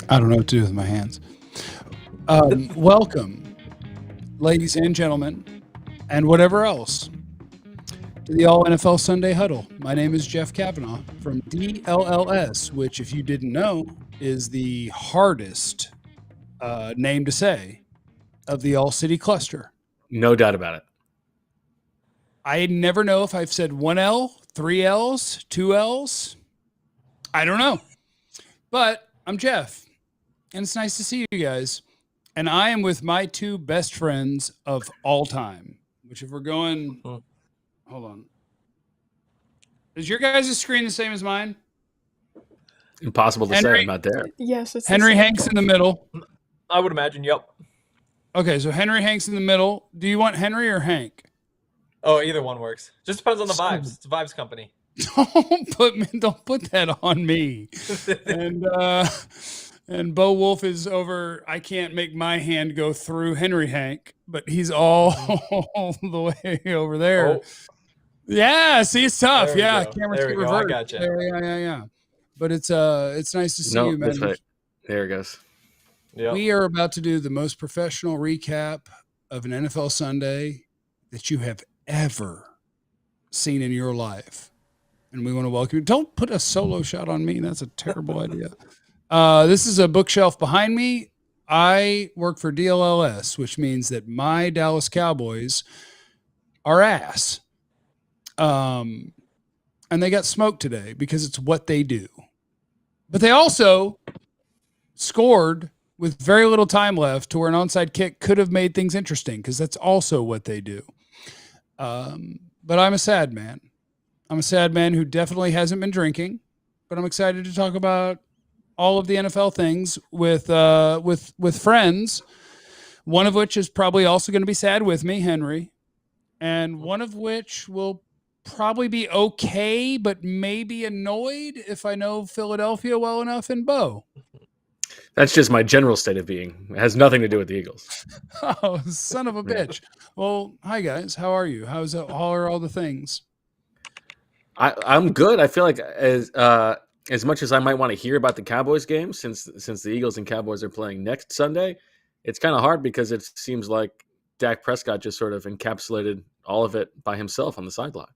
I don't know what to do with my hands. Welcome, ladies and gentlemen, and whatever else, to the ALL NFL Sunday Huddle. My name is Jeff Kavanaugh from DLLS, which, if you didn't know, is the hardest name to say of the All-City cluster. No doubt about it. I never know if I've said one L, three L's, two L's. I don't know. But I'm Jeff. And it's nice to see you guys. And I am with my two best friends of all time, which if we're going, hold on. Is your guys' screen the same as mine? Impossible to say. I'm not there. Yes. It's Henry Hanks in the middle. I would imagine. Yep. Okay. So Henry Hanks in the middle. Do you want Henry or Hank? Oh, either one works. Just depends on the vibes. It's a vibes company. Don't put that on me. And Bo Wolf is over. I can't make my hand go through Henry Hank, but he's all the way over there. Oh. Yeah, see, it's tough. Yeah, cameras there we reverse. Go. I got you. Yeah. But it's nice to see you, man. That's right. There it goes. Yep. We are about to do the most professional recap of an NFL Sunday that you have ever seen in your life. And we want to welcome you. Don't put a solo shot on me. That's a terrible idea. This is a bookshelf behind me. I work for DLLS, which means that my Dallas Cowboys are ass. And they got smoked today because it's what they do. But they also scored with very little time left to where an onside kick could have made things interesting because that's also what they do. But I'm a sad man. I'm a sad man who definitely hasn't been drinking, but I'm excited to talk about all of the NFL things with friends, one of which is probably also going to be sad with me, Henry, and one of which will probably be okay, but maybe annoyed if I know Philadelphia well enough, and Bo. That's just my general state of being. It has nothing to do with the Eagles. Oh, son of a bitch. Well, hi guys. How are you? How are all the things? I'm good. I feel like as much as I might want to hear about the Cowboys game, since the Eagles and Cowboys are playing next Sunday, it's kind of hard because it seems like Dak Prescott just sort of encapsulated all of it by himself on the sideline.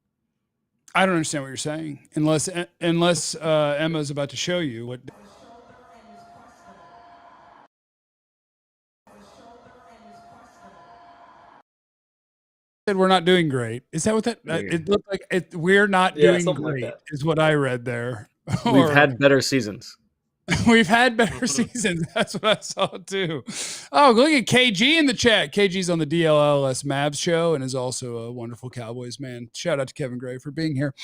I don't understand what you're saying, unless Emma's about to show you what. We're not doing great. Is that what that? It looked like it. We're not doing great. Like is what I read there. We've had better seasons. We've had better seasons. That's what I saw too. Oh, look at KG in the chat. KG's on the DLLS Mavs show and is also a wonderful Cowboys man. Shout out to Kevin Gray for being here.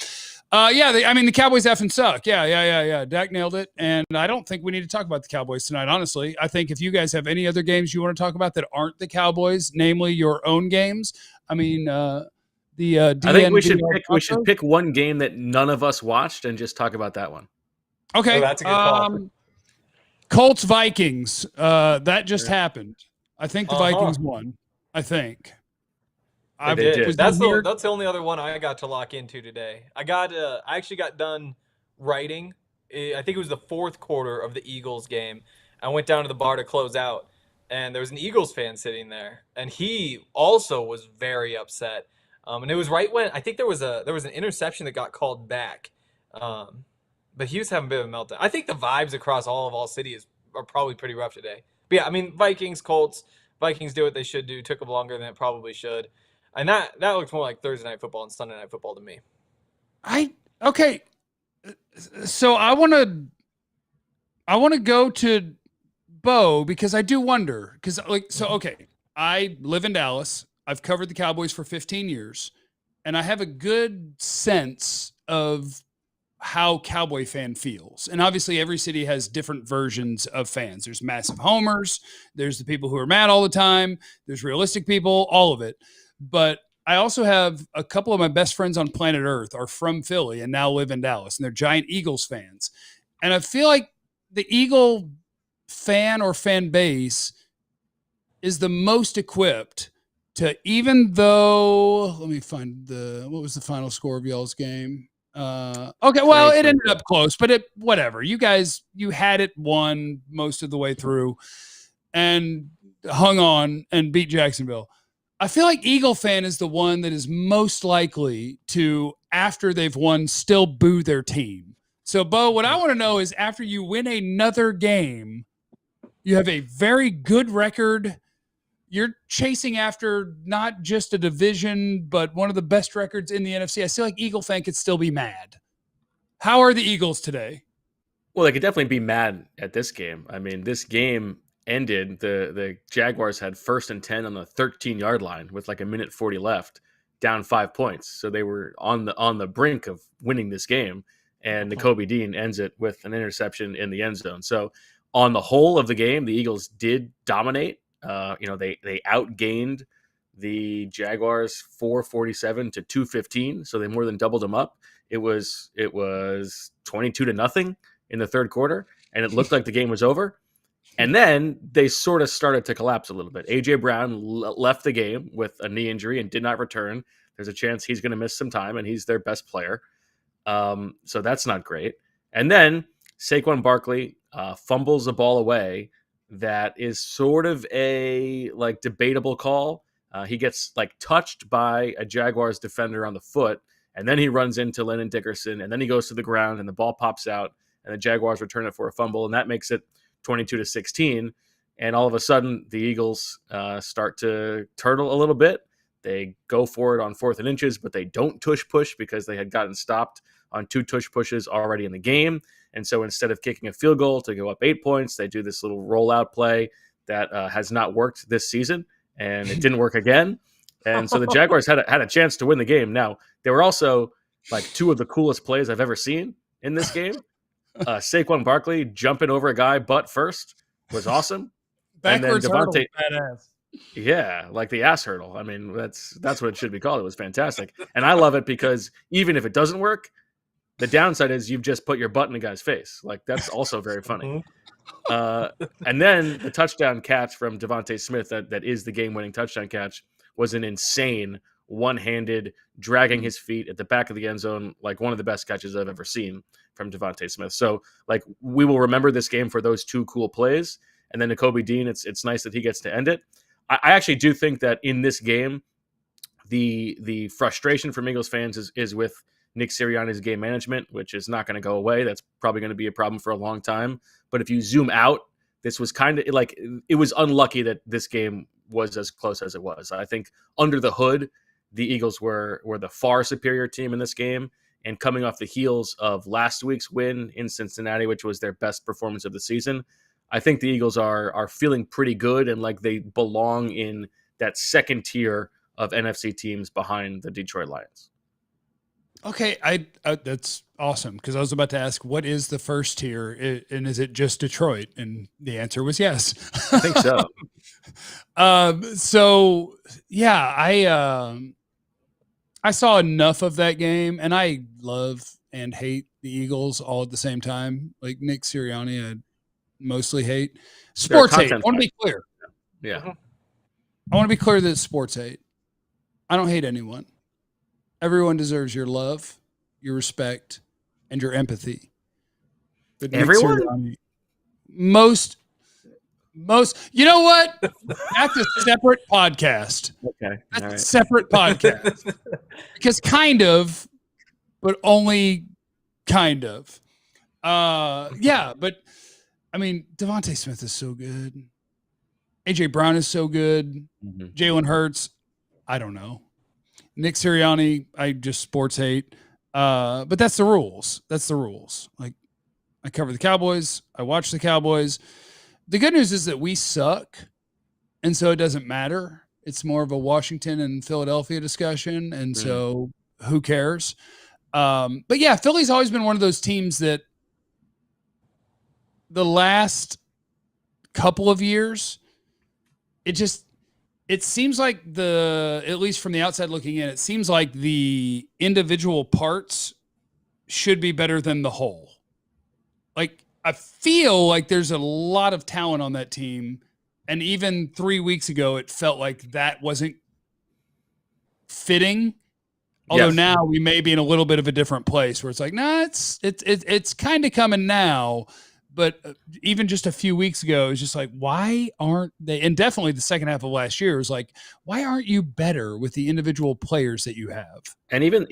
The Cowboys effing suck. Yeah. Dak nailed it. And I don't think we need to talk about the Cowboys tonight, honestly. I think if you guys have any other games you want to talk about that aren't the Cowboys, namely your own games, I think we should pick one game that none of us watched and just talk about that one. Okay. Oh, that's a good call. Colts Vikings. That just happened. I think the Vikings won. I think. That's the only other one I got to lock into today. I actually got done writing. I think it was the fourth quarter of the Eagles game. I went down to the bar to close out, and there was an Eagles fan sitting there, and he also was very upset. And it was right when I think there was an interception that got called back. But he was having a bit of a meltdown. I think the vibes across all City are probably pretty rough today. But yeah, I mean, Vikings, Colts. Vikings do what they should do. Took them longer than it probably should. And that looks more like Thursday Night Football and Sunday Night Football to me. Okay. So I want to go to Bo because I do wonder. Okay. I live in Dallas. I've covered the Cowboys for 15 years, and I have a good sense of how Cowboy fan feels. And obviously every city has different versions of fans. There's massive homers. There's the people who are mad all the time. There's realistic people, all of it. But I also have a couple of my best friends on planet Earth are from Philly and now live in Dallas, and they're giant Eagles fans. And I feel like the Eagle fan or fan base is the most equipped to, even though, let me find what was the final score of y'all's game? Okay, well, it ended up close, but whatever. You guys, you had it won most of the way through and hung on and beat Jacksonville. I feel like Eagle fan is the one that is most likely to, after they've won, still boo their team. So, Bo, what I want to know is, after you win another game, you have a very good record. You're chasing after not just a division, but one of the best records in the NFC. I feel like Eagle fan could still be mad. How are the Eagles today? Well, they could definitely be mad at this game. I mean, this game ended, the Jaguars had 1st and 10 on the 13-yard line with like a minute 40 left, down 5 points. So they were on the brink of winning this game, and Nakobe Dean ends it with an interception in the end zone. So on the whole of the game, the Eagles did dominate. They outgained the Jaguars 447 to 215, so they more than doubled them up. It was 22-0 in the third quarter, and it looked like the game was over. And then they sort of started to collapse a little bit. A.J. Brown left the game with a knee injury and did not return. There's a chance he's going to miss some time, and he's their best player. So that's not great. And then Saquon Barkley fumbles the ball away. That is sort of a debatable call. He gets touched by a Jaguars defender on the foot, and then he runs into Lennon Dickerson, and then he goes to the ground, and the ball pops out, and the Jaguars return it for a fumble, and that makes it 22-16. And all of a sudden, the Eagles start to turtle a little bit. They go for it on 4th and inches, but they don't tush push because they had gotten stopped on 2 tush pushes already in the game. And so instead of kicking a field goal to go up 8 points, they do this little rollout play that has not worked this season, and it didn't work again. And so the Jaguars had a chance to win the game. Now, there were also 2 of the coolest plays I've ever seen in this game. Saquon Barkley jumping over a guy butt first was awesome. Backwards and then DeVonta, badass. Yeah, like the ass hurdle. I mean, that's what it should be called. It was fantastic. And I love it because even if it doesn't work, the downside is you've just put your butt in a guy's face. That's also very funny. And then the touchdown catch from DeVonta Smith that is the game-winning touchdown catch was an insane one-handed dragging his feet at the back of the end zone, one of the best catches I've ever seen from DeVonta Smith. So we will remember this game for those 2 cool plays. And then Nakobe Dean, it's nice that he gets to end it. I actually do think that in this game, the frustration from Eagles fans is with Nick Sirianni's game management, which is not going to go away. That's probably going to be a problem for a long time. But if you zoom out, this was kind of it was unlucky that this game was as close as it was. I think under the hood, the Eagles were the far superior team in this game. And coming off the heels of last week's win in Cincinnati, which was their best performance of the season, I think the Eagles are feeling pretty good and they belong in that second tier of NFC teams behind the Detroit Lions. Okay, I that's awesome, because I was about to ask, what is the first tier, and is it just Detroit? And the answer was yes. I think so. So yeah, I saw enough of that game, and I love and hate the Eagles all at the same time. Like Nick Sirianni, I mostly hate. Sports hate. I want to be clear. Yeah. I want to be clear that it's sports hate. I don't hate anyone. Everyone deserves your love, your respect, and your empathy. But everyone? Sirianni, most, you know what? That's a separate podcast. Okay. That's a separate podcast. Because kind of, but only kind of. Yeah, but I mean, DeVonta Smith is so good. A.J. Brown is so good. Mm-hmm. Jalen Hurts, I don't know. Nick Sirianni, I just sports hate. But that's the rules. That's the rules. I cover the Cowboys. I watch the Cowboys. The good news is that we suck, and so it doesn't matter. It's more of a Washington and Philadelphia discussion, and so who cares? But yeah, Philly's always been one of those teams that the last couple of years, it seems like at least from the outside looking in, it seems like the individual parts should be better than the whole. Like, I feel like there's a lot of talent on that team. And even 3 weeks ago, it felt like that wasn't fitting. Although now we may be in a little bit of a different place where it's like, nah, it's kind of coming now. But even just a few weeks ago, it's just like, why aren't they? And definitely the second half of last year was like, why aren't you better with the individual players that you have? And even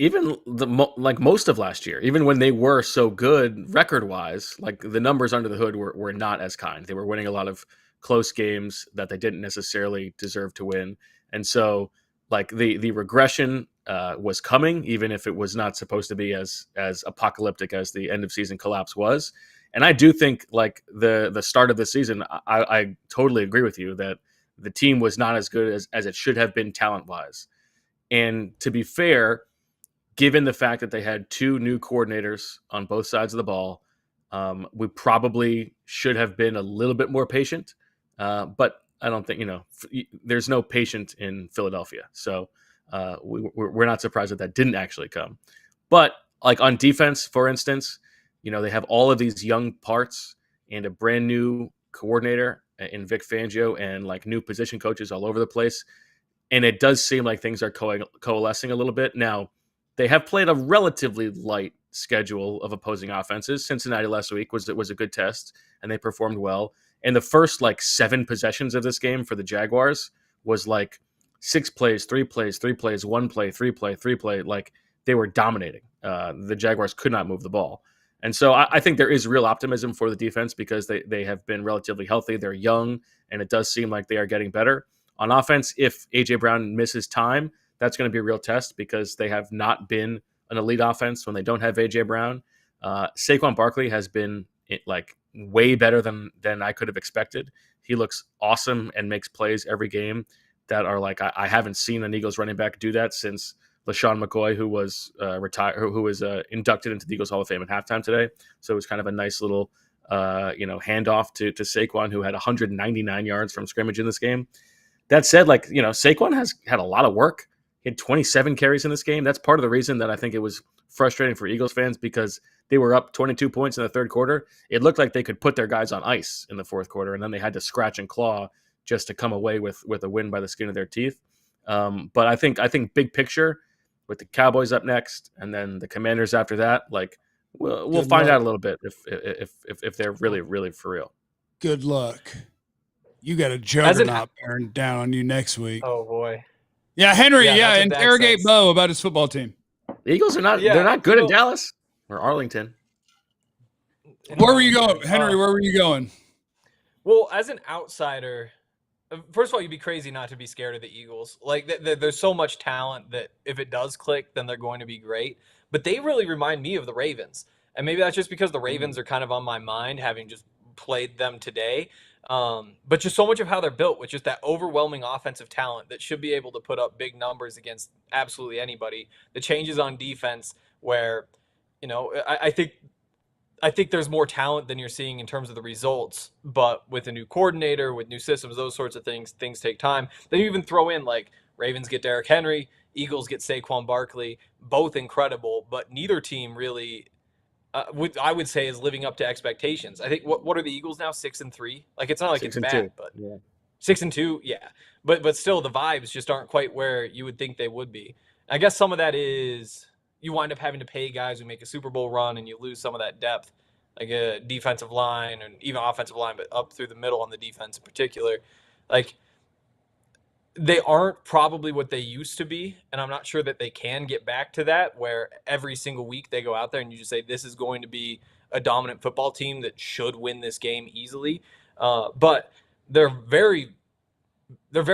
like most of last year, even when they were so good record wise, like the numbers under the hood were not as kind. They were winning a lot of close games that they didn't necessarily deserve to win. And so like the regression was coming, even if it was not supposed to be as apocalyptic as the end of season collapse was. And I do think like the start of the season, I totally agree with you that the team was not as good as it should have been talent-wise. And to be fair, given the fact that they had two new coordinators on both sides of the ball, we probably should have been a little bit more patient. But I don't think, there's no patient in Philadelphia. So we're not surprised that didn't actually come. But like on defense, for instance, they have all of these young parts and a brand new coordinator in Vic Fangio and like new position coaches all over the place. And it does seem like things are coalescing a little bit. Now, they have played a relatively light schedule of opposing offenses. Cincinnati last week was a good test, and they performed well. And the first like 7 possessions of this game for the Jaguars was like 6 plays, 3 plays, 3 plays, 1 play, 3 play, 3 play. Like they were dominating. The Jaguars could not move the ball. And so I think there is real optimism for the defense because they have been relatively healthy. They're young, and it does seem like they are getting better. On offense, if A.J. Brown misses time, that's going to be a real test because they have not been an elite offense when they don't have A.J. Brown. Saquon Barkley has been like way better than I could have expected. He looks awesome and makes plays every game that are like I haven't seen an Eagles running back do that since LaShawn McCoy, who was retired, who was inducted into the Eagles Hall of Fame at halftime today. So it was kind of a nice little, handoff to Saquon, who had 199 yards from scrimmage in this game. That said, Saquon has had a lot of work. He had 27 carries in this game. That's part of the reason that I think it was frustrating for Eagles fans because they were up 22 points in the third quarter. It looked like they could put their guys on ice in the fourth quarter, and then they had to scratch and claw just to come away with a win by the skin of their teeth. But I think big picture, with the Cowboys up next and then the Commanders after that, like we'll find out a little bit if they're really, really for real. Good luck. You got a juggernaut bearing down on you next week. Oh boy. Yeah, Henry. Yeah, interrogate Bo about his football team. The Eagles are not. Yeah, they're not good in Dallas or Arlington. Where were you going, Henry? Where were you going? Well, as an outsider, first of all, you'd be crazy not to be scared of the Eagles. Like, there's so much talent that if it does click, then they're going to be great. But they really remind me of the Ravens. And maybe that's just because the Ravens are kind of on my mind, having just played them today. But just so much of how they're built with just that overwhelming offensive talent that should be able to put up big numbers against absolutely anybody. The changes on defense where, I think there's more talent than you're seeing in terms of the results, but with a new coordinator, with new systems, those sorts of things take time. Then you even throw in like Ravens get Derrick Henry, Eagles get Saquon Barkley, both incredible, but neither team really, I would say, is living up to expectations. I think what are the Eagles now? 6-3. Like it's not like it's bad, but 6-2, yeah. But still, the vibes just aren't quite where you would think they would be. I guess some of that is you wind up having to pay guys who make a Super Bowl run, and you lose some of that depth, like a defensive line and even offensive line, but up through the middle on the defense in particular. Like, they aren't probably what they used to be, and I'm not sure that they can get back to that, where every single week they go out there and you just say, this is going to be a dominant football team that should win this game easily. But they're very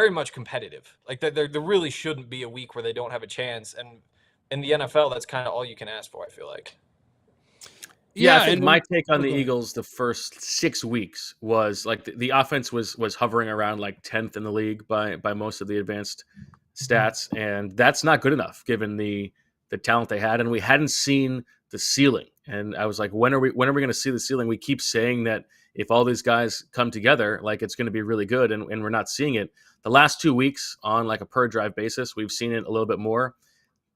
much competitive. Like, there really shouldn't be a week where they don't have a chance. And in the NFL, that's kind of all you can ask for, I feel like. Yeah, I think my take on the Eagles the first 6 weeks was like the offense was hovering around like 10th in the league by most of the advanced stats, and that's not good enough given the talent they had, and we hadn't seen the ceiling. And I was like, when are we going to see the ceiling? We keep saying that if all these guys come together, like it's going to be really good, and we're not seeing it. The last 2 weeks on like a per drive basis, we've seen it a little bit more.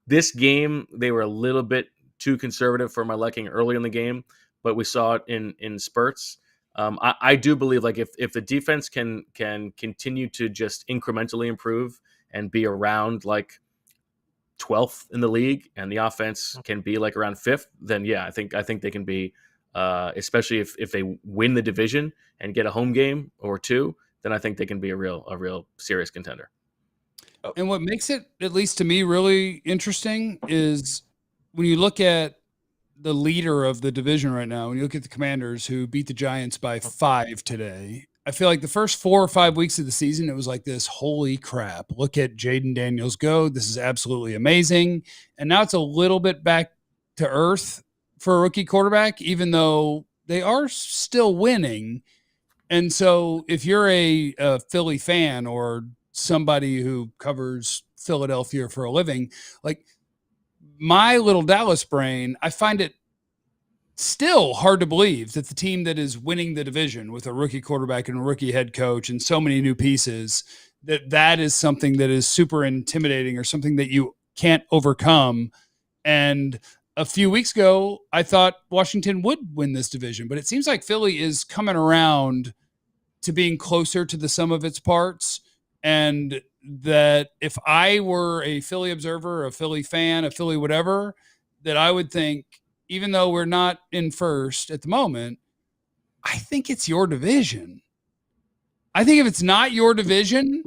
This game, they were a little bit too conservative for my liking early in the game, but we saw it in spurts. I do believe like if the defense can continue to just incrementally improve and be around like 12th in the league, and the offense can be like around 5th, then yeah, I think they can be, especially if they win the division and get a home game or two, then I think they can be a real serious contender. And what makes it, at least to me, really interesting is when you look at the leader of the division right now, when you look at the Commanders who beat the Giants by 5 today, I feel like the first 4 or 5 weeks of the season, it was like this, holy crap, look at Jaden Daniels go. This is absolutely amazing. And now it's a little bit back to earth for a rookie quarterback, even though they are still winning. And so if you're a Philly fan or somebody who covers Philadelphia for a living, like my little Dallas brain, I find it still hard to believe that the team that is winning the division with a rookie quarterback and a rookie head coach and so many new pieces, that is something that is super intimidating or something that you can't overcome. And a few weeks ago, I thought Washington would win this division, but it seems like Philly is coming around to being closer to the sum of its parts. And that if I were a Philly observer, a Philly fan, a Philly whatever, that I would think, even though we're not in first at the moment, I think it's your division. I think if it's not your division,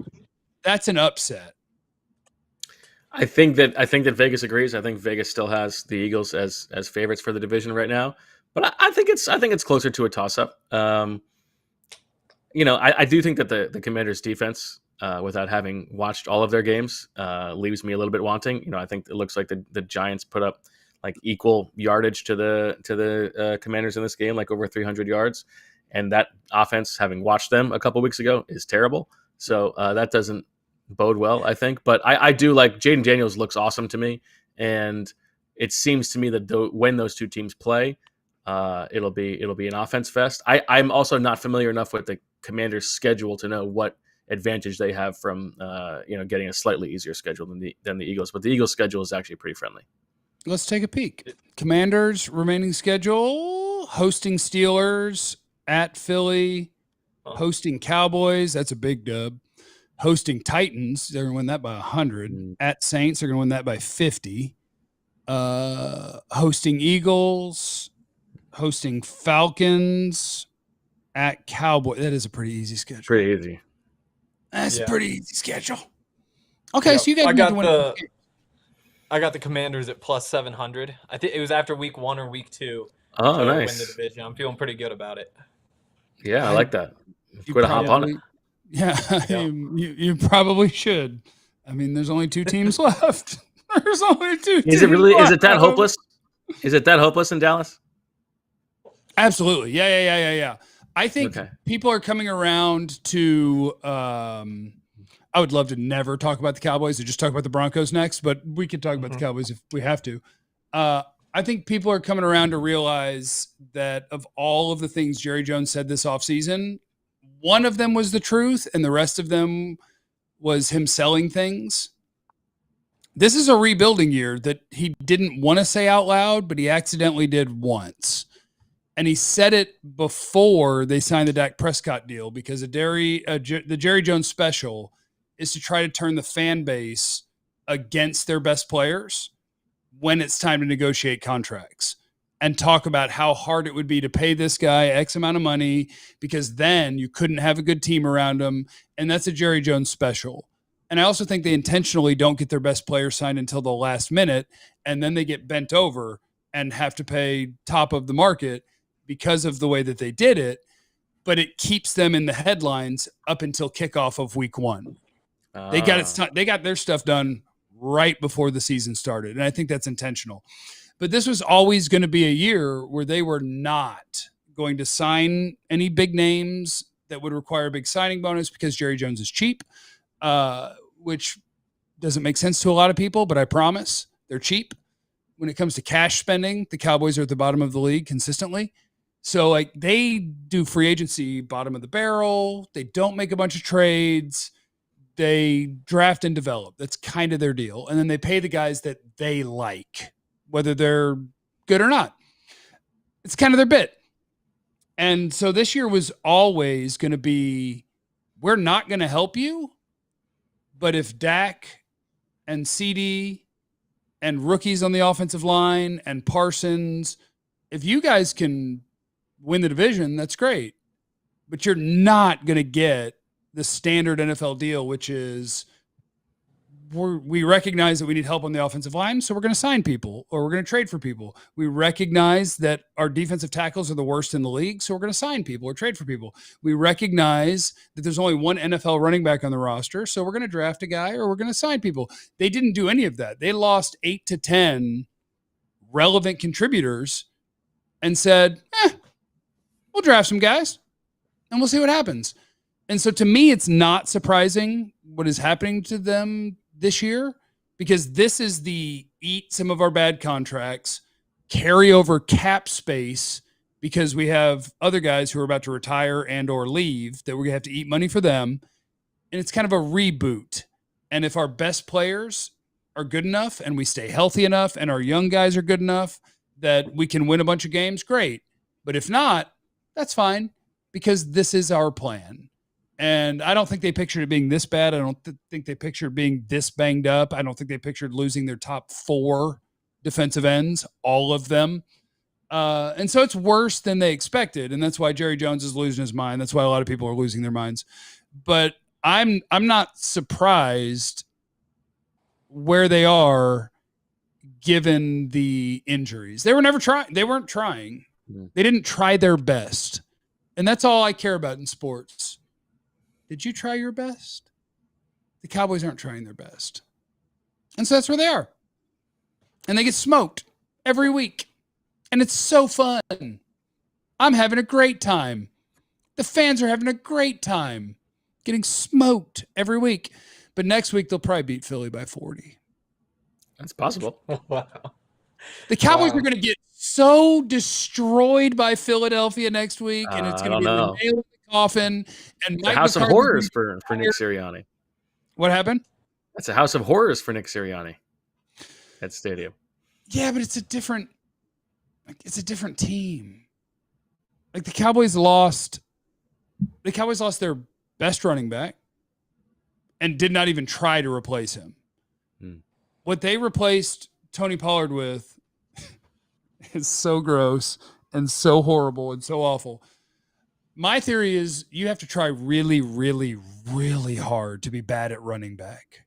that's an upset. I think that Vegas agrees. I think Vegas still has the Eagles as favorites for the division right now, but I think it's closer to a toss-up. I do think that the Commanders' defense, without having watched all of their games, leaves me a little bit wanting. I think it looks like the Giants put up like equal yardage to the Commanders in this game, like over 300 yards. And that offense, having watched them a couple weeks ago, is terrible. So that doesn't bode well, I think. But I do like Jaden Daniels looks awesome to me. And it seems to me that when those two teams play, it'll be an offense fest. I'm also not familiar enough with the Commanders' schedule to know what advantage they have from getting a slightly easier schedule than the Eagles. But the Eagles' schedule is actually pretty friendly. Let's take a peek. Commanders' remaining schedule: hosting Steelers, at Philly, hosting Cowboys. That's a big dub. Hosting Titans, they're going to win that by 100. At Saints, they're going to win that by 50. Hosting Eagles, hosting Falcons, at Cowboys. That is a pretty easy schedule. Pretty easy. That's a pretty easy schedule. Okay, so you guys I got the Commanders at plus 700. I think it was after week 1 or week 2. Oh, nice. Win the division. I'm feeling pretty good about it. Yeah, I like that. Way to hop on it. Yeah, you probably should. I mean, there's only 2 teams left. There's only 2 teams. Is it really? Is it that hopeless? Is it that hopeless in Dallas? Absolutely. Yeah. I think people are coming around to. I would love to never talk about the Cowboys or just talk about the Broncos next, but we can talk about the Cowboys if we have to. I think people are coming around to realize that of all of the things Jerry Jones said this offseason, one of them was the truth and the rest of them was him selling things. This is a rebuilding year that he didn't want to say out loud, but he accidentally did once. And he said it before they signed the Dak Prescott deal because the Jerry Jones special is to try to turn the fan base against their best players when it's time to negotiate contracts and talk about how hard it would be to pay this guy X amount of money because then you couldn't have a good team around him. And that's a Jerry Jones special. And I also think they intentionally don't get their best player signed until the last minute. And then they get bent over and have to pay top of the market because of the way that they did it. But it keeps them in the headlines up until kickoff of week 1. They got their stuff done right before the season started. And I think that's intentional. But this was always going to be a year where they were not going to sign any big names that would require a big signing bonus because Jerry Jones is cheap, which doesn't make sense to a lot of people, but I promise they're cheap. When it comes to cash spending, the Cowboys are at the bottom of the league consistently. So like they do free agency bottom of the barrel. They don't make a bunch of trades. They draft and develop. That's kind of their deal. And then they pay the guys that they like, whether they're good or not. It's kind of their bit. And so this year was always going to be, we're not going to help you. But if Dak and CD and rookies on the offensive line and Parsons, if you guys can win the division, that's great. But you're not going to get the standard NFL deal, which is we recognize that we need help on the offensive line, so we're going to sign people or we're going to trade for people. We recognize that our defensive tackles are the worst in the league, so we're going to sign people or trade for people. We recognize that there's only one NFL running back on the roster, so we're going to draft a guy or we're going to sign people. They didn't do any of that. They lost 8 to 10 relevant contributors and said, we'll draft some guys and we'll see what happens. And so to me, it's not surprising what is happening to them this year, because this is the eat some of our bad contracts, carry over cap space, because we have other guys who are about to retire and or leave that we're going to have to eat money for them. And it's kind of a reboot. And if our best players are good enough and we stay healthy enough and our young guys are good enough that we can win a bunch of games, great. But if not, that's fine, because this is our plan. And I don't think they pictured it being this bad. I don't think they pictured being this banged up. I don't think they pictured losing their top 4 defensive ends, all of them. And so it's worse than they expected. And that's why Jerry Jones is losing his mind. That's why a lot of people are losing their minds. But I'm not surprised where they are given the injuries. They were never trying. They weren't trying. They didn't try their best. And that's all I care about in sports. Did you try your best? The Cowboys aren't trying their best. And so that's where they are. And they get smoked every week. And it's so fun. I'm having a great time. The fans are having a great time getting smoked every week. But next week, they'll probably beat Philly by 40. That's possible. Wow. The Cowboys are going to get so destroyed by Philadelphia next week. And it's going to be the nail in the coffin. And it's a house of horrors for Nick Sirianni. What happened? That's a house of horrors for Nick Sirianni at stadium. Yeah, but it's a different team. Like the Cowboys lost their best running back and did not even try to replace him. What they replaced Tony Pollard with is so gross and so horrible and so awful. My theory is you have to try really, really, really hard to be bad at running back.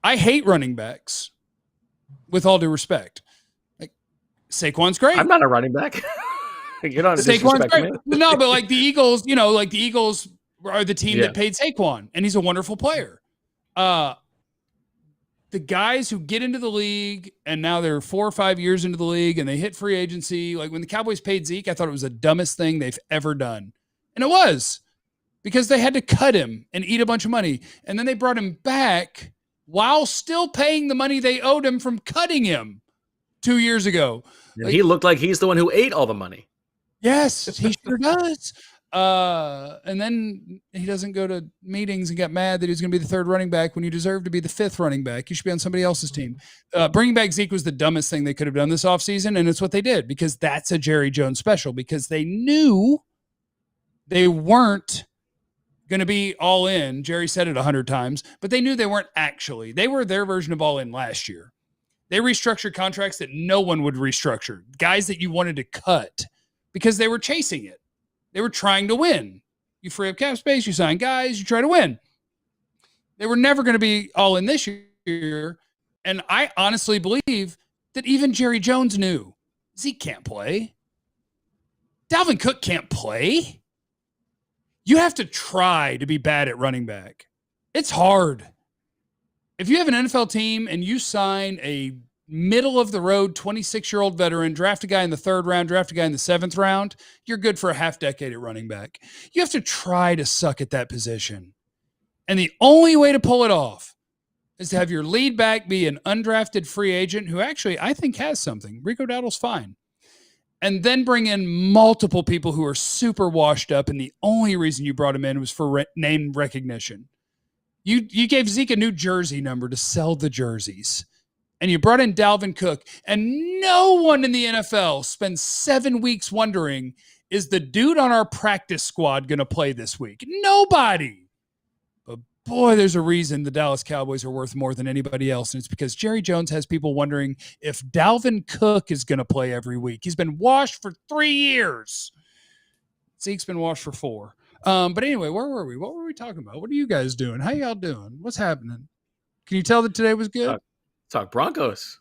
I hate running backs, with all due respect. Like Saquon's great. I'm not a running back. You don't Saquon's great. No, but like the Eagles, the Eagles are the team that paid Saquon, and he's a wonderful player. The guys who get into the league and now they're 4 or 5 years into the league and they hit free agency. Like when the Cowboys paid Zeke, I thought it was the dumbest thing they've ever done. And it was, because they had to cut him and eat a bunch of money. And then they brought him back while still paying the money they owed him from cutting him 2 years ago. And he looked like he's the one who ate all the money. Yes, he sure does. And then he doesn't go to meetings and get mad that he's going to be the 3rd running back when you deserve to be the 5th running back. You should be on somebody else's team. Bringing back Zeke was the dumbest thing they could have done this offseason, and it's what they did, because that's a Jerry Jones special, because they knew they weren't going to be all in. Jerry said it 100 times, but they knew they weren't actually. They were their version of all in last year. They restructured contracts that no one would restructure, guys that you wanted to cut because they were chasing it. They were trying to win. You free up cap space, you sign guys, you try to win. They were never going to be all in this year. And I honestly believe that even Jerry Jones knew Zeke can't play. Dalvin Cook can't play. You have to try to be bad at running back. It's hard. If you have an NFL team and you sign a middle of the road, 26-year-old veteran, draft a guy in the 3rd round, draft a guy in the 7th round, you're good for a half decade at running back. You have to try to suck at that position. And the only way to pull it off is to have your lead back be an undrafted free agent who actually I think has something. Rico Dowdle's fine. And then bring in multiple people who are super washed up, and the only reason you brought him in was for name recognition. You gave Zeke a new jersey number to sell the jerseys. And you brought in Dalvin Cook, and no one in the NFL spends 7 weeks wondering, is the dude on our practice squad going to play this week? Nobody. But boy, there's a reason the Dallas Cowboys are worth more than anybody else, and it's because Jerry Jones has people wondering if Dalvin Cook is going to play every week. He's been washed for 3 years. Zeke's been washed for 4. But anyway, where were we? What were we talking about? What are you guys doing? How y'all doing? What's happening? Can you tell that today was good? Talk Broncos.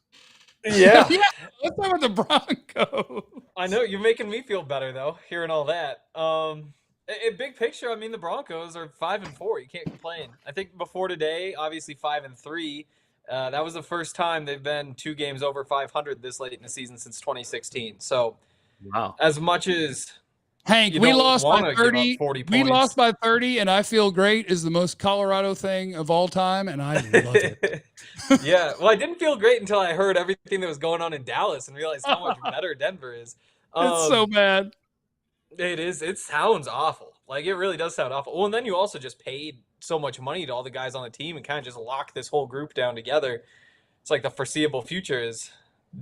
Yeah. Yeah. Let's talk about the Broncos. I know you're making me feel better though, hearing all that. In big picture, I mean the Broncos are 5-4. You can't complain. I think before today, obviously 5-3. That was the first time they've been 2 games over 500 this late in the season since 2016. So, wow. As much as Hank, we lost by 30. 40 we points. lost by 30, and I feel great is the most Colorado thing of all time, and I love it. Yeah, well, I didn't feel great until I heard everything that was going on in Dallas and realized how much better Denver is. It's so bad. It is. It sounds awful. Like, it really does sound awful. Well, and then you also just paid so much money to all the guys on the team and kind of just locked this whole group down together. It's like the foreseeable future is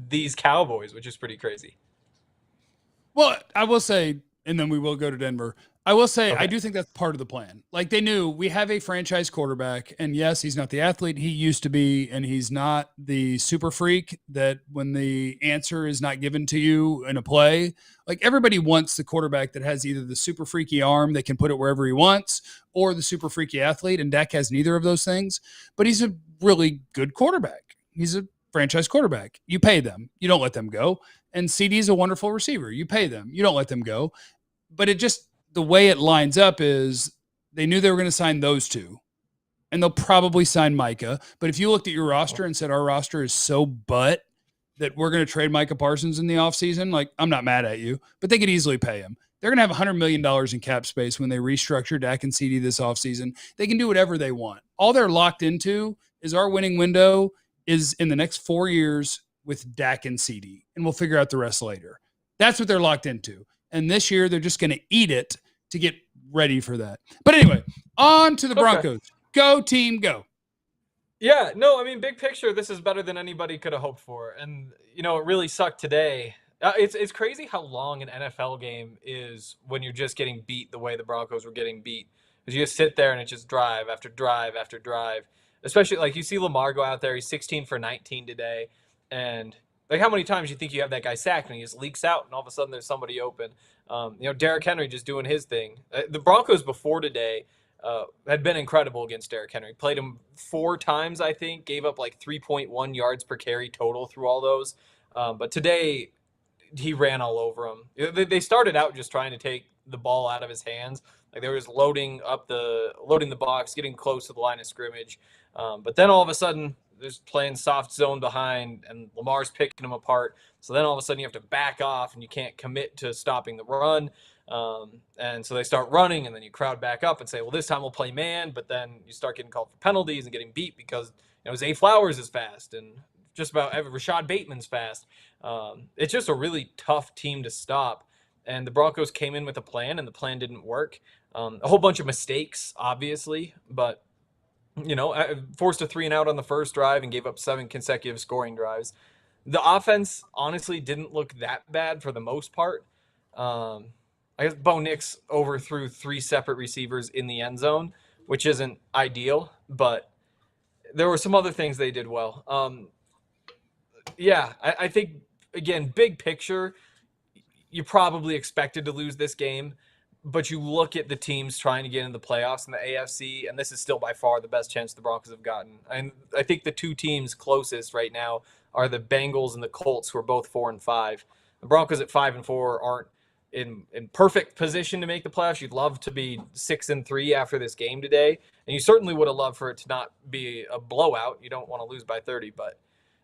these Cowboys, which is pretty crazy. Well, I will say, and then we will go to Denver. I will say, okay. I do think that's part of the plan. Like, they knew we have a franchise quarterback, and yes, he's not the athlete he used to be, and he's not the super freak that when the answer is not given to you in a play, like everybody wants the quarterback that has either the super freaky arm that can put it wherever he wants or the super freaky athlete, and Dak has neither of those things, but he's a really good quarterback. He's a franchise quarterback. You pay them. You don't let them go. And CD is a wonderful receiver. You pay them. You don't let them go. But it just, the way it lines up is they knew they were going to sign those 2, and they'll probably sign Micah. But if you looked at your roster and said, our roster is so butt that we're going to trade Micah Parsons in the offseason, like, I'm not mad at you, but they could easily pay him. They're going to have $100 million in cap space when they restructure Dak and CD this offseason. They can do whatever they want. All they're locked into is our winning window is in the next 4 years with Dak and CD, and we'll figure out the rest later. That's what they're locked into. And this year, they're just going to eat it to get ready for that. But anyway, on to the Broncos. Go, team, go. Yeah, no, I mean, big picture, this is better than anybody could have hoped for. And, you know, it really sucked today. It's crazy how long an NFL game is when you're just getting beat the way the Broncos were getting beat. Because you just sit there and it's just drive after drive after drive. Especially, like, you see Lamar go out there. He's 16 for 19 today. And like, how many times you think you have that guy sacked and he just leaks out and all of a sudden there's somebody open? You know, Derrick Henry just doing his thing. The Broncos before today had been incredible against Derrick Henry. Played him 4 times, I think. Gave up like 3.1 yards per carry total through all those. But today, he ran all over him. They started out just trying to take the ball out of his hands. Like, they were just loading the box, getting close to the line of scrimmage. But then all of a sudden, there's playing soft zone behind, and Lamar's picking them apart. So then all of a sudden you have to back off, and you can't commit to stopping the run. And so they start running, and then you crowd back up and say, well, this time we'll play man. But then you start getting called for penalties and getting beat because, you know, Zay Flowers is fast, and just about Rashad Bateman's fast. It's just a really tough team to stop. And the Broncos came in with a plan, and the plan didn't work. A whole bunch of mistakes, obviously, but you know, forced a 3-and-out on the first drive and gave up 7 consecutive scoring drives. The offense honestly didn't look that bad for the most part. I guess Bo Nix overthrew 3 separate receivers in the end zone, which isn't ideal, but there were some other things they did well. I think, again, big picture, you probably expected to lose this game. But you look at the teams trying to get in the playoffs in the AFC, and this is still by far the best chance the Broncos have gotten. And I think the 2 teams closest right now are the Bengals and the Colts, who are both 4-5. The Broncos at 5-4 aren't in perfect position to make the playoffs. You'd love to be 6-3 after this game today, and you certainly would have loved for it to not be a blowout. You don't want to lose by 30, but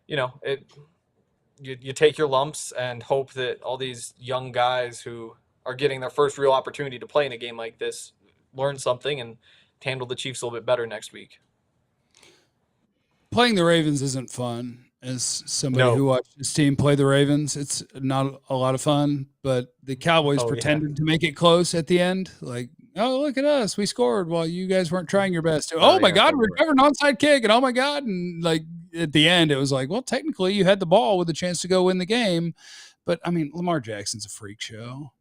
you take your lumps and hope that all these young guys who are getting their first real opportunity to play in a game like this learn something and handle the Chiefs a little bit better next week. Playing the Ravens isn't fun. As somebody who watched his team play the Ravens, it's not a lot of fun. But the Cowboys pretended to make it close at the end. Like, oh, look at us. We scored while you guys weren't trying your best. Oh, my God, we recovered an onside kick. And oh, my God. And, like, at the end, it was like, well, technically you had the ball with a chance to go win the game. But, I mean, Lamar Jackson's a freak show.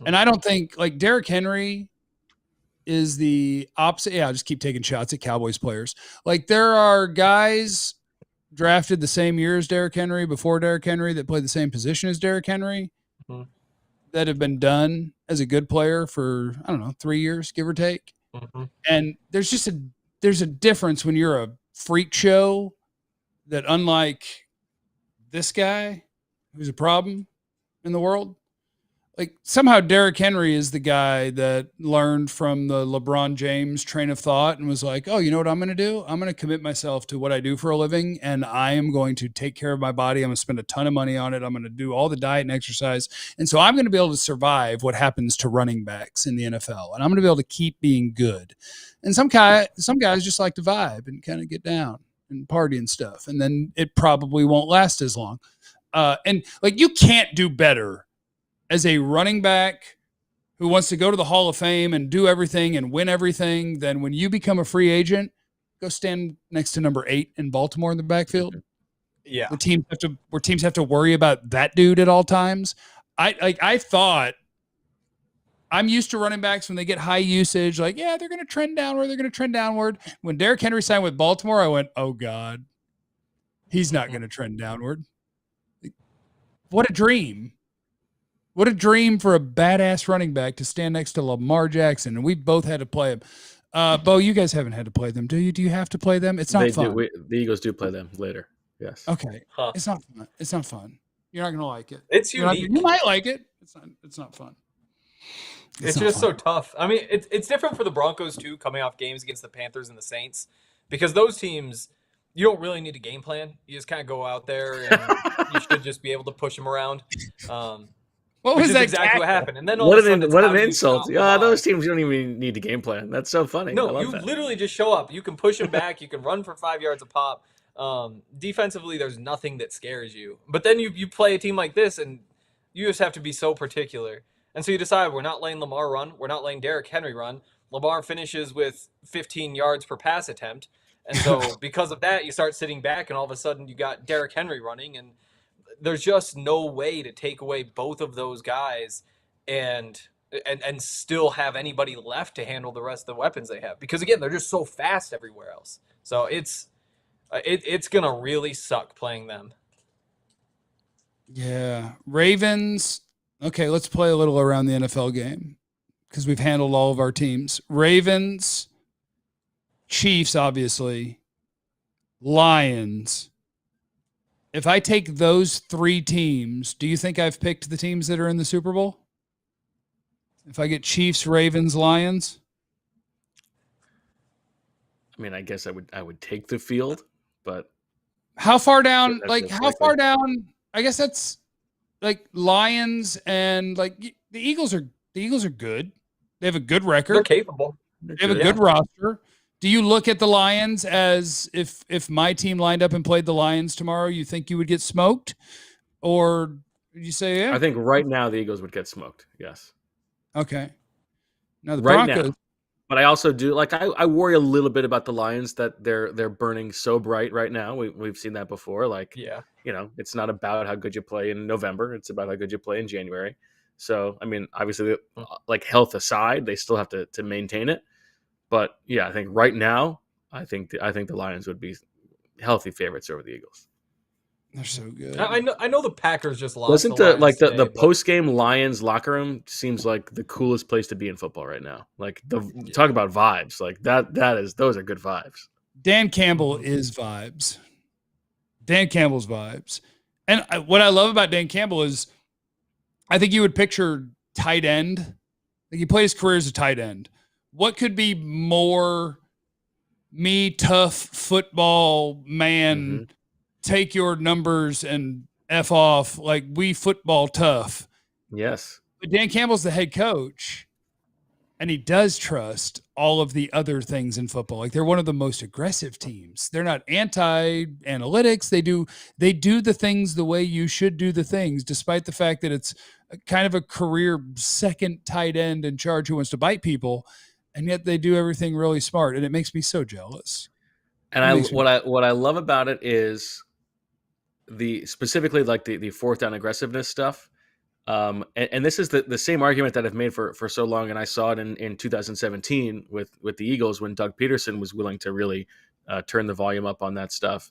And I don't think, like, Derrick Henry is the opposite. Yeah, I'll just keep taking shots at Cowboys players. Like, there are guys drafted the same year as Derrick Henry, before Derrick Henry, that played the same position as Derrick Henry, that have been done as a good player for, I don't know, 3 years, give or take. And there's just there's a difference when you're a freak show that, unlike this guy who's a problem in the world, like somehow Derrick Henry is the guy that learned from the LeBron James train of thought and was like, oh, you know what I'm going to do? I'm going to commit myself to what I do for a living, and I am going to take care of my body. I'm going to spend a ton of money on it. I'm going to do all the diet and exercise. And so I'm going to be able to survive what happens to running backs in the NFL, and I'm going to be able to keep being good. And some guys just like to vibe and kind of get down and party and stuff. And then it probably won't last as long. And like, you can't do better as a running back who wants to go to the Hall of Fame and do everything and win everything, then when you become a free agent, go stand next to number 8 in Baltimore in the backfield. Yeah. Where teams have to worry about that dude at all times. I thought, I'm used to running backs when they get high usage, like, yeah, they're going to trend downward. When Derrick Henry signed with Baltimore, I went, oh God, he's not going to trend downward. What a dream. What a dream for a badass running back to stand next to Lamar Jackson. And we both had to play him. Bo, you guys haven't had to play them, do you? Do you have to play them? It's not fun. The Eagles do play them later. Yes. Okay. It's not fun. It's not fun. You're not going to like it. It's unique. You might like it. It's not fun. It's just so tough. I mean, it's different for the Broncos too, coming off games against the Panthers and the Saints, because those teams, you don't really need a game plan. You just kind of go out there and you should just be able to push them around. What was that? Exactly what happened. And then what an insult! Yeah, those teams don't even need a game plan. That's so funny. No, you literally just show up. You can push them back. You can run for 5 yards a pop. Defensively, there's nothing that scares you. But then you play a team like this, and you just have to be so particular. And so you decide, we're not letting Lamar run. We're not letting Derrick Henry run. Lamar finishes with 15 yards per pass attempt. And so because of that, you start sitting back, and all of a sudden you got Derrick Henry running, and there's just no way to take away both of those guys and still have anybody left to handle the rest of the weapons they have. Because again, they're just so fast everywhere else. So it's gonna really suck playing them. Yeah. Ravens. Okay, let's play a little around the NFL game because we've handled all of our teams. Ravens, Chiefs, obviously, Lions. If I take those 3 teams, do you think I've picked the teams that are in the Super Bowl? If I get Chiefs, Ravens, Lions? I mean, I guess I would take the field, but how far down? Far down? I guess that's like Lions and like the Eagles are good. They have a good record. They're capable. They have a good roster. Do you look at the Lions as if my team lined up and played the Lions tomorrow, you think you would get smoked? Or did you say, yeah? I think right now the Eagles would get smoked. Yes. Okay. Now the right Broncos. Now. But I also do I worry a little bit about the Lions that they're burning so bright right now. We've seen that before. Like, yeah, it's not about how good you play in November. It's about how good you play in January. So, I mean, obviously, like health aside, they still have to maintain it. But yeah, I think right now, I think the Lions would be healthy favorites over the Eagles. They're so good. I know the Packers just lost. Wasn't the post game Lions locker room seems like the coolest place to be in football right now? Like talk about vibes. Like those are good vibes. Dan Campbell is vibes. Dan Campbell's vibes. And what I love about Dan Campbell is, I think you would picture tight end. Like he played his career as a tight end. What could be more me tough football man take your numbers and F off, like we football tough. Yes. But Dan Campbell's the head coach, and he does trust all of the other things in football. Like they're one of the most aggressive teams. They're not anti-analytics. They do the things the way you should do the things, despite the fact that it's kind of a career second tight end in charge who wants to bite people, and yet they do everything really smart, and it makes me so jealous. And what I love about it is specifically like the fourth down aggressiveness stuff. And this is the same argument that I've made for so long, and I saw it in 2017 with the Eagles when Doug Peterson was willing to really turn the volume up on that stuff,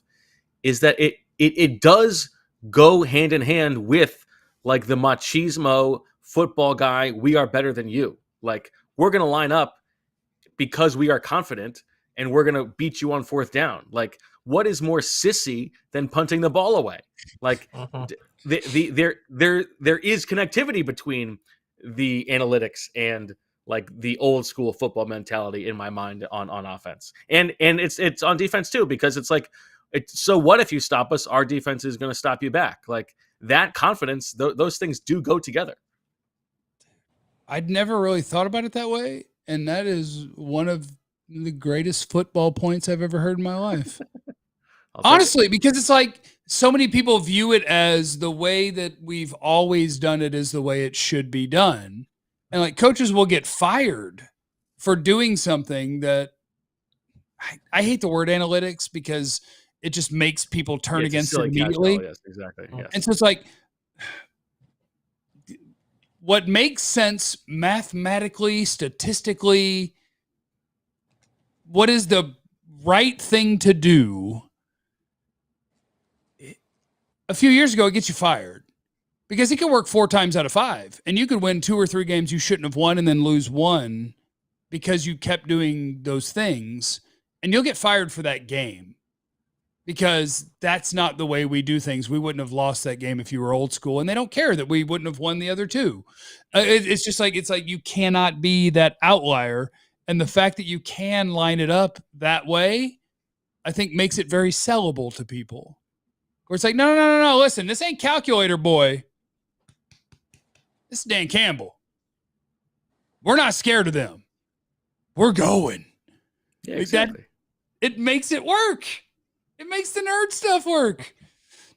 is that it does go hand in hand with like the machismo football guy, we are better than you. Like we're going to line up because we are confident and we're going to beat you on fourth down. Like what is more sissy than punting the ball away? Like there is connectivity between the analytics and like the old school football mentality in my mind on offense. And it's on defense too, because it's like, so what if you stop us? Our defense is going to stop you back. Like that confidence, those things do go together. I'd never really thought about it that way. And that is one of the greatest football points I've ever heard in my life. Honestly, because it's like so many people view it as the way that we've always done it is the way it should be done. And like coaches will get fired for doing something that I hate the word analytics because it just makes people turn against it immediately. Yes, exactly. Yes. And so it's like, what makes sense mathematically, statistically, what is the right thing to do? A few years ago, it gets you fired because it can work 4 times out of 5 and you could win 2 or 3 games you shouldn't have won and then lose 1 because you kept doing those things, and you'll get fired for that game because that's not the way we do things. We wouldn't have lost that game if you were old school, and they don't care that we wouldn't have won the other 2. It's just like, it's like you cannot be that outlier. And the fact that you can line it up that way, I think makes it very sellable to people. Where it's like, no, listen, this ain't calculator boy. This is Dan Campbell. We're not scared of them. We're going. Yeah, exactly. It makes it work. It makes the nerd stuff work.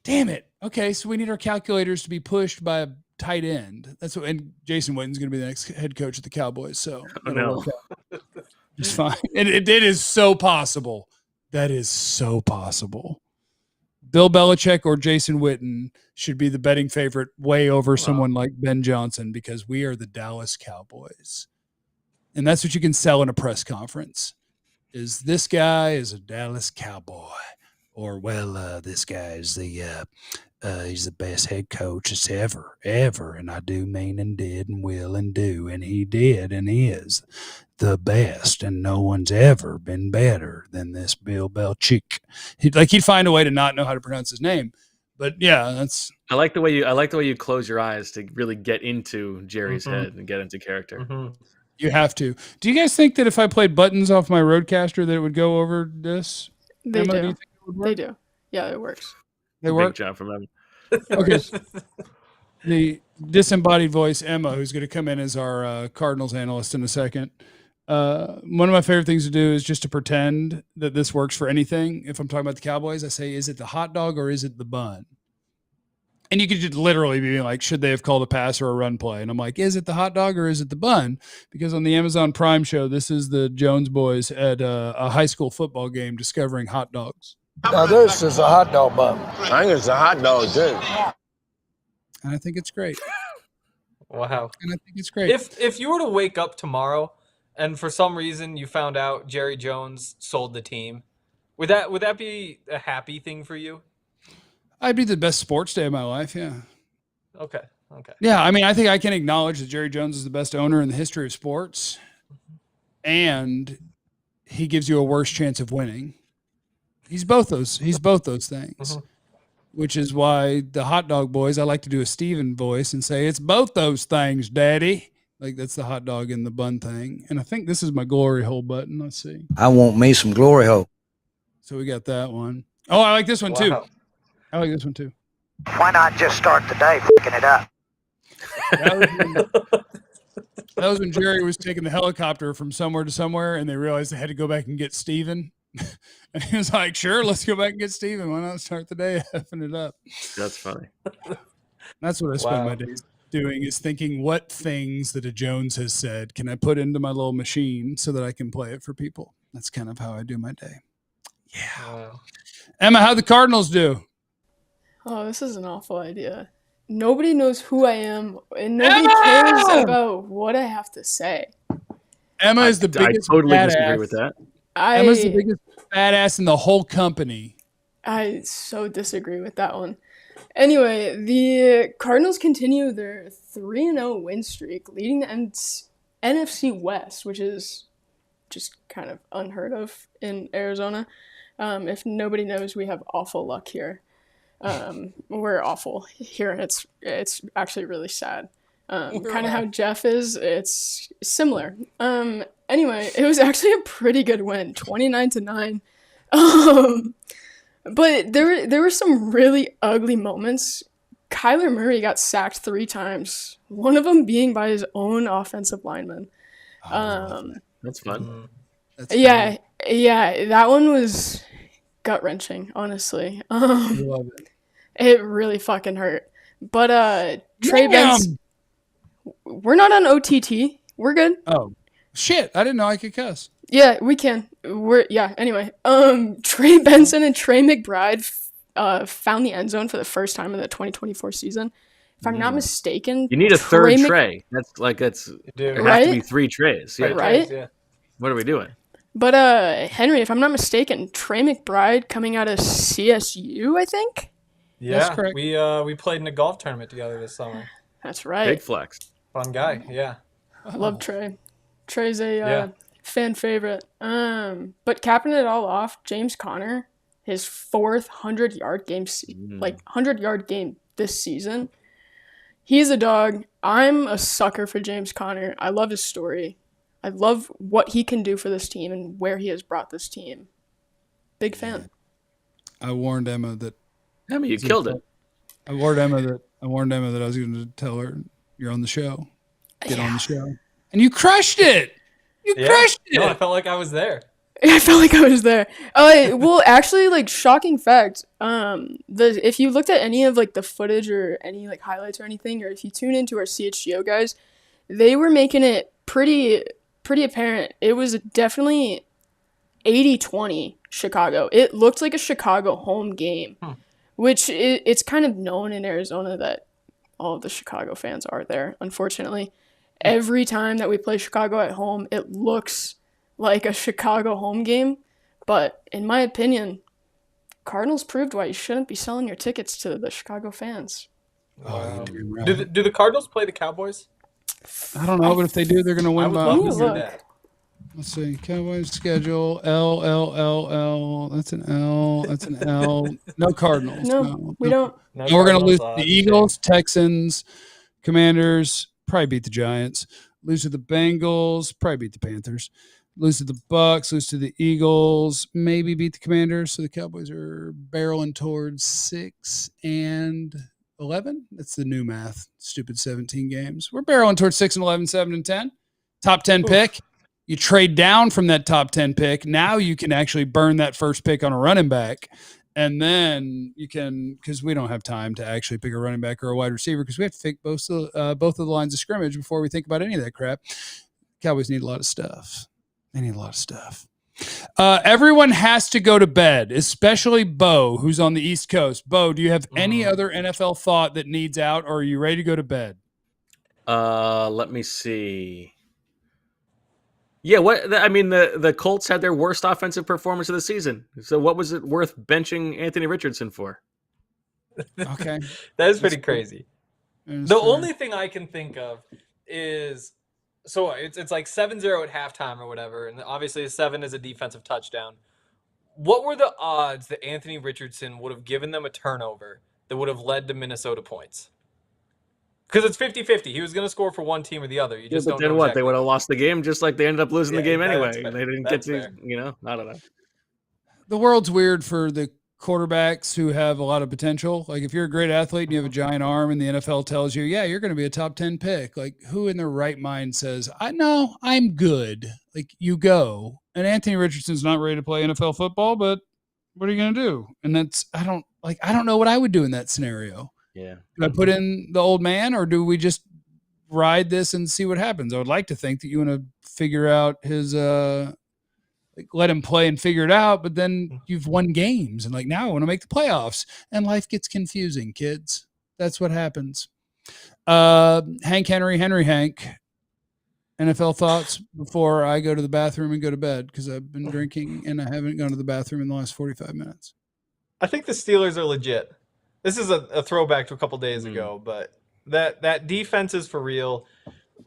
Damn it. Okay, so we need our calculators to be pushed by a tight end. That's what, and Jason Witten's going to be the next head coach of the Cowboys. So it's fine. It is so possible. That is so possible. Bill Belichick or Jason Witten should be the betting favorite way over someone like Ben Johnson because we are the Dallas Cowboys. And that's what you can sell in a press conference is this guy is a Dallas Cowboy or, this guy is he's the best head coach it's ever. And I do mean and did and will and do. And he did and is the best. And no one's ever been better than this Bill Belichick. He'd find a way to not know how to pronounce his name. But yeah, I like the way you close your eyes to really get into Jerry's head and get into character. Mm-hmm. You have to. Do you guys think that if I played buttons off my Roadcaster that it would go over this? They Emma, do. you think it would work? They do. Yeah, it works. They work? Big job from them. Okay. The disembodied voice, Emma, who's going to come in as our Cardinals analyst in a second. One of my favorite things to do is just to pretend that this works for anything. If I'm talking about the Cowboys, I say, is it the hot dog or is it the bun? And you could just literally be like, should they have called a pass or a run play? And I'm like, is it the hot dog or is it the bun? Because on the Amazon Prime show, this is the Jones boys at a high school football game discovering hot dogs. Now this is a hot dog bun. I think it's a hot dog too. And I think it's great. Wow. And I think it's great. If you were to wake up tomorrow and for some reason you found out Jerry Jones sold the team, would that be a happy thing for you? I'd be the best sports day of my life, yeah. Okay. Yeah, I mean, I think I can acknowledge that Jerry Jones is the best owner in the history of sports, and he gives you a worse chance of winning. He's both those things, which is why the hot dog boys, I like to do a Steven voice and say, it's both those things, Daddy. Like that's the hot dog and the bun thing. And I think this is my glory hole button. Let's see. I want me some glory hole. So we got that one. Oh, I like this one too. I like this one too. Why not just start the day fucking it up? That was when Jerry was taking the helicopter from somewhere to somewhere, and they realized they had to go back and get Steven. And he was like, sure, let's go back and get Steven. Why not start the day effing it up? That's funny. That's what I spend my days doing, is thinking what things that a Jones has said can I put into my little machine so that I can play it for people. That's kind of how I do my day. Yeah. Wow. Emma, how'd the Cardinals do? Oh, this is an awful idea. Nobody knows who I am, and nobody cares about what I have to say. Emma is the biggest I totally badass. disagree with that. Emma's the biggest badass in the whole company. I so disagree with that one. Anyway, the Cardinals continue their 3-0 win streak, leading the NFC West, which is just kind of unheard of in Arizona. If nobody knows, we have awful luck here. We're awful here. It's actually really sad. Kind of how Jeff is. It's similar. Anyway, it was actually a pretty good win, 29-9. But there were some really ugly moments. Kyler Murray got sacked 3 times, one of them being by his own offensive lineman. That's fun. Yeah, that one was gut-wrenching, honestly. Love it. It really fucking hurt. But Trey Benson, we're not on OTT. We're good. Oh, shit. I didn't know I could cuss. Yeah, we can. Anyway. Trey Benson and Trey McBride found the end zone for the first time in the 2024 season. If I'm not mistaken, you need a third Trey. There has to be 3 Treys. Yeah. Right? Yeah. What are we doing? But Henry, if I'm not mistaken, Trey McBride coming out of CSU, I think. Yeah, that's correct. We played in a golf tournament together this summer. That's right. Big flex. Fun guy. Yeah. I love Trey. Trey's a fan favorite. But capping it all off, James Conner, his 4th 100-yard game, 100-yard game this season. He's a dog. I'm a sucker for James Conner. I love his story. I love what he can do for this team and where he has brought this team. Big fan. I warned Emma that. Emma, you killed it. I warned Emma that I was going to tell her you're on the show. Get on the show. And you crushed it. You crushed it. No, I felt like I was there. I felt like I was there. Well, actually, shocking fact. If you looked at any of the footage or any highlights or anything, or if you tune into our CHGO guys, they were making it pretty apparent. It was definitely 80-20 Chicago. It looked like a Chicago home game, which it's kind of known in Arizona that all of the Chicago fans are there, unfortunately. Every time that we play Chicago at home, it looks like a Chicago home game. But in my opinion, Cardinals proved why you shouldn't be selling your tickets to the Chicago fans. Do the Cardinals play the Cowboys? I don't know, but if they do, they're going to win by. Let's see. Cowboys schedule. L. That's an L. That's an L. No Cardinals. No, we don't. No, we're going to lose to the Eagles, Texans, Commanders. Probably beat the Giants. Lose to the Bengals. Probably beat the Panthers. Lose to the Bucks. Lose to the Eagles. Maybe beat the Commanders. So the Cowboys are barreling towards 6-11. That's the new math. Stupid 17 games. We're barreling towards 6-11, 7-10. Top 10 pick. You trade down from that top 10 pick. Now you can actually burn that first pick on a running back. And then you can, because we don't have time to actually pick a running back or a wide receiver because we have to pick both of the lines of scrimmage before we think about any of that crap. Cowboys need a lot of stuff. They need a lot of stuff. Everyone has to go to bed, especially Bo, who's on the East Coast. Bo, do you have any other NFL thought that needs out, or are you ready to go to bed? Let me see. Yeah, the Colts had their worst offensive performance of the season. So what was it worth benching Anthony Richardson for? Okay. That is pretty crazy. The only thing I can think of is, so it's like 7-0 at halftime or whatever, and obviously a 7 is a defensive touchdown. What were the odds that Anthony Richardson would have given them a turnover that would have led to Minnesota points? Because it's 50-50. He was going to score for one team or the other. You just don't know what? exactly. They would have lost the game just like they ended up losing the game anyway. They didn't get to, I don't know. The world's weird for the quarterbacks who have a lot of potential. Like if you're a great athlete and you have a giant arm and the NFL tells you, yeah, you're going to be a top 10 pick. Like who in their right mind says, I know I'm good. Like you go. And Anthony Richardson's not ready to play NFL football, but what are you going to do? And that's, I don't know what I would do in that scenario. Yeah. Do I put in the old man or do we just ride this and see what happens? I would like to think that you want to figure out his, let him play and figure it out, but then you've won games and like now I want to make the playoffs and life gets confusing, kids. That's what happens. Hank, NFL thoughts before I go to the bathroom and go to bed because I've been drinking and I haven't gone to the bathroom in the last 45 minutes. I think the Steelers are legit. This is a throwback to a couple days ago, but that defense is for real.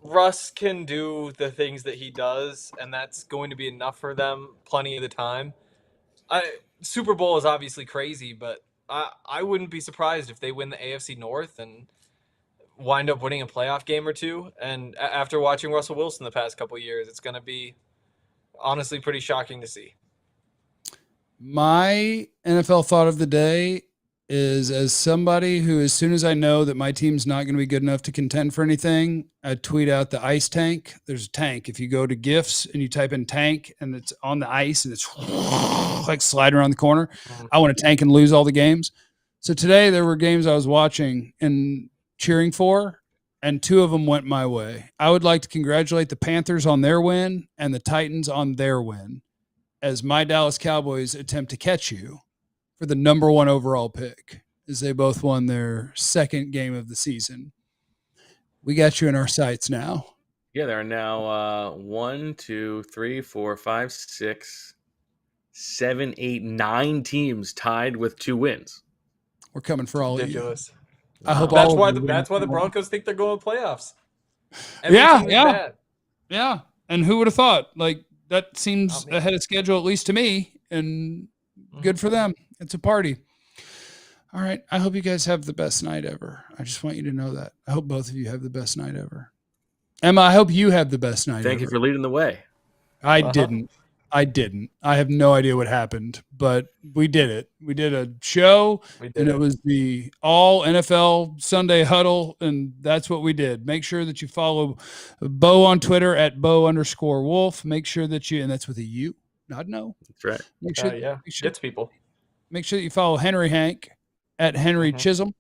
Russ can do the things that he does, and that's going to be enough for them plenty of the time. Super Bowl is obviously crazy, but I wouldn't be surprised if they win the AFC North and wind up winning a playoff game or two. And after watching Russell Wilson the past couple of years, it's going to be honestly pretty shocking to see. My NFL thought of the day is, as somebody who, as soon as I know that my team's not going to be good enough to contend for anything, I tweet out the ice tank. There's a tank. If you go to GIFs and you type in tank and it's on the ice and it's like sliding around the corner, I want to tank and lose all the games. So today there were games I was watching and cheering for, and two of them went my way. I would like to congratulate the Panthers on their win and the Titans on their win as my Dallas Cowboys attempt to catch you for the number 1 overall pick, as they both won their second game of the season. We got you in our sights now. Yeah, there are now 1, 2, 3, 4, 5, 6, 7, 8, 9 teams tied with 2 wins. We're coming for all ridiculous. Of you. I hope that's all why of you that's why the Broncos think they're going to playoffs. Yeah. And who would have thought? Like that seems ahead of schedule, at least to me, and good for them. It's a party. All right. I hope you guys have the best night ever. I just want you to know that. I hope both of you have the best night ever. Emma, I hope you have the best night ever. Thank you for leading the way. I didn't. I have no idea what happened, but we did it. We did a show, and it was the All NFL Sunday Huddle, and that's what we did. Make sure that you follow Bo on Twitter at Bo_Wolf. Make sure that you, and that's with a U, not no. That's right. Make sure, gets people. Make sure that you follow Henry Hank at Henry Chisholm,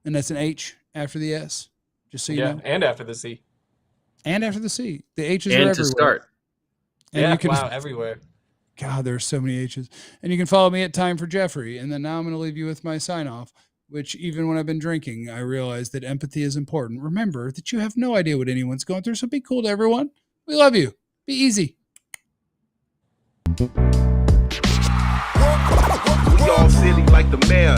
and that's an H after the S, just so you know. And after the C. And after the C. The H's and are everywhere. To start. And you can, everywhere. God, there's so many H's. And you can follow me at Time for Jeffrey. And then now I'm going to leave you with my sign-off, which even when I've been drinking, I realize that empathy is important. Remember that you have no idea what anyone's going through, so be cool to everyone. We love you. Be easy. We all silly like the mayor.